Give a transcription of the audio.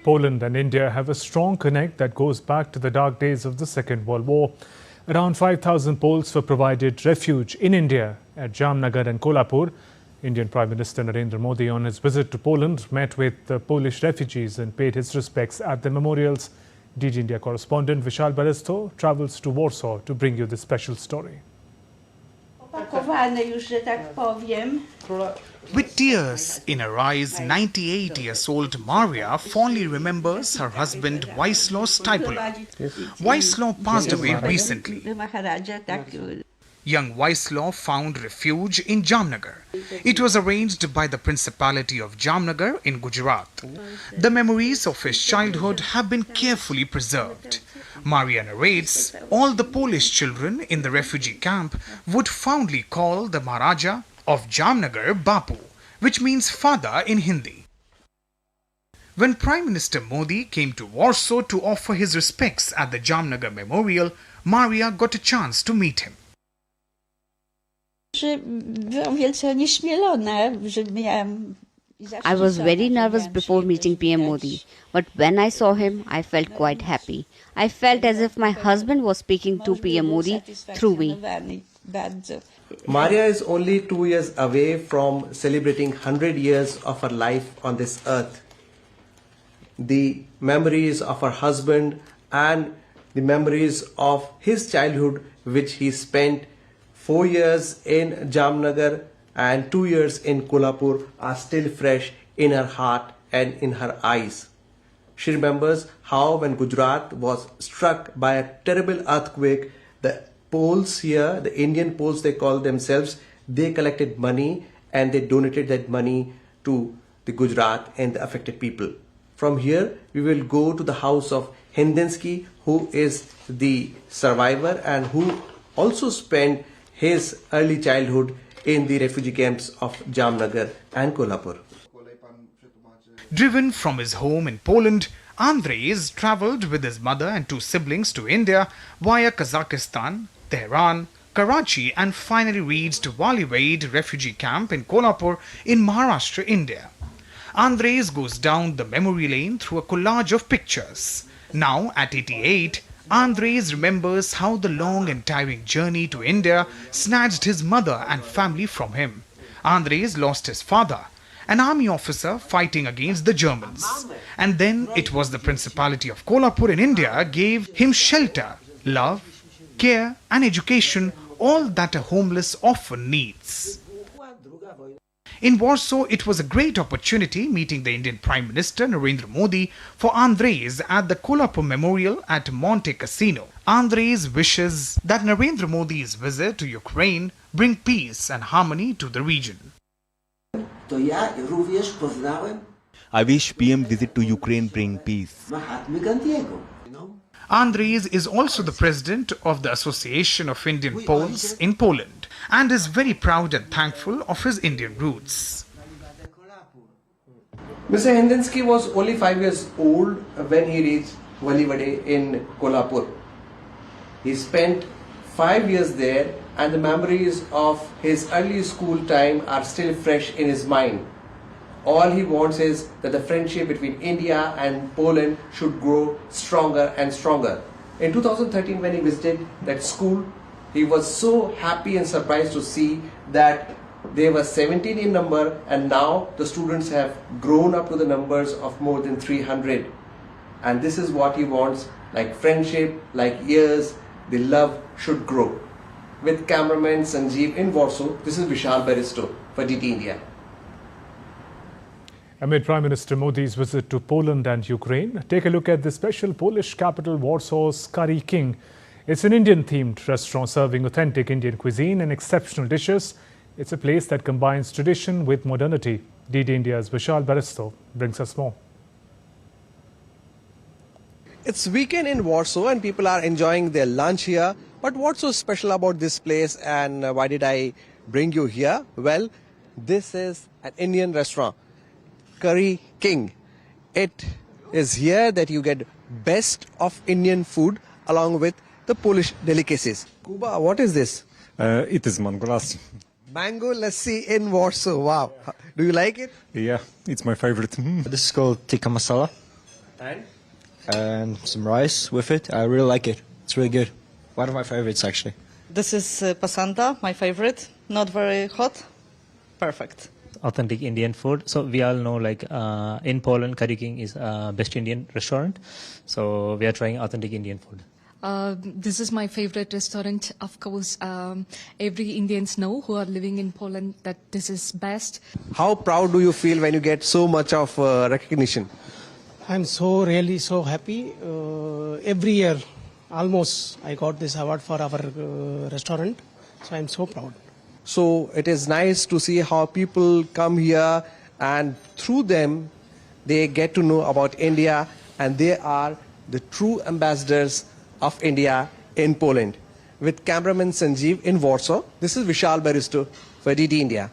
Poland and India have a strong connect that goes back to the dark days of the Second World War. Around 5,000 Poles were provided refuge in India at Jamnagar and Kolhapur. Indian Prime Minister Narendra Modi, on his visit to Poland, met with the Polish refugees and paid his respects at the memorials. DG India correspondent Vishal Baristo travels to Warsaw to bring you this special story. With tears in her eyes, 98-year-old Maria fondly remembers her husband Waislaw Stipula. Waislaw passed away recently. Young Waislaw found refuge in Jamnagar. It was arranged by the Principality of Jamnagar in Gujarat. The memories of his childhood have been carefully preserved. Maria narrates, all the Polish children in the refugee camp would fondly call the Maharaja of Jamnagar Bapu, which means father in Hindi. When Prime Minister Modi came to Warsaw to offer his respects at the Jamnagar Memorial, Maria got a chance to meet him. I was very nervous before meeting PM Modi, but when I saw him, I felt quite happy. I felt as if my husband was speaking to PM Modi through me. Maria is only 2 years away from celebrating 100 years of her life on this earth. The memories of her husband and the memories of his childhood, which he spent 4 years in Jamnagar and 2 years in Kolhapur, are still fresh in her heart and in her eyes. She remembers how when Gujarat was struck by a terrible earthquake, the Poles here, the Indian Poles they call themselves, they collected money and they donated that money to the Gujarat and the affected people. From here, we will go to the house of Hendensky, who is the survivor and who also spent his early childhood in the refugee camps of Jamnagar and Kolhapur. Driven from his home in Poland, Andres travelled with his mother and 2 siblings to India via Kazakhstan, Tehran, Karachi and finally reached Walivaid refugee camp in Kolhapur in Maharashtra, India. Andres goes down the memory lane through a collage of pictures. Now at 88, Andres remembers how the long and tiring journey to India snatched his mother and family from him. Andres lost his father, an army officer fighting against the Germans. And then it was the Principality of Kolhapur in India gave him shelter, love, care and education, all that a homeless orphan needs. In Warsaw, it was a great opportunity meeting the Indian Prime Minister Narendra Modi for Andres at the Kolhapur Memorial at Monte Cassino. Andres wishes that Narendra Modi's visit to Ukraine bring peace and harmony to the region. I wish PM visit to Ukraine bring peace. Andres is also the president of the Association of Indian Poles in Poland and is very proud and thankful of his Indian roots. Mr. Hendensky was only 5 years old when he reached Walivaid in Kolhapur. He spent 5 years there and the memories of his early school time are still fresh in his mind. All he wants is that the friendship between India and Poland should grow stronger and stronger. In 2013, when he visited that school, he was so happy and surprised to see that they were 17 in number and now the students have grown up to the numbers of more than 300. And this is what he wants, like friendship, like years, the love should grow. With cameraman Sanjeev in Warsaw, this is Vishal Baristo for DT India. Amid Prime Minister Modi's visit to Poland and Ukraine, take a look at the special Polish capital Warsaw's Curry King. It's an Indian-themed restaurant serving authentic Indian cuisine and exceptional dishes. It's a place that combines tradition with modernity. DD India's Vishal Baristo brings us more. It's weekend in Warsaw and people are enjoying their lunch here. But what's so special about this place and why did I bring you here? Well, this is an Indian restaurant, Curry King. It is here that you get best of Indian food along with the Polish delicacies. Kuba, what is this? It is mango lassi. Mango lassi in Warsaw. Wow. Do you like it? Yeah, it's my favorite. This is called tikka masala. And Some rice with it. I really like it. It's really good. One of my favorites, actually. This is pasanta, my favorite. Not very hot. Perfect. Authentic Indian food. So we all know, like in Poland, Curry King is best Indian restaurant. So we are trying authentic Indian food. This is my favorite restaurant. Of course, every Indians know who are living in Poland that this is best. how proud do you feel when you get so much of recognition? I'm really so happy. Every year, almost, I got this award for our restaurant. So I'm so proud. So it is nice to see how people come here and through them they get to know about India and they are the true ambassadors of India in Poland. With cameraman Sanjeev in Warsaw, this is Vishal Baristo for DD India.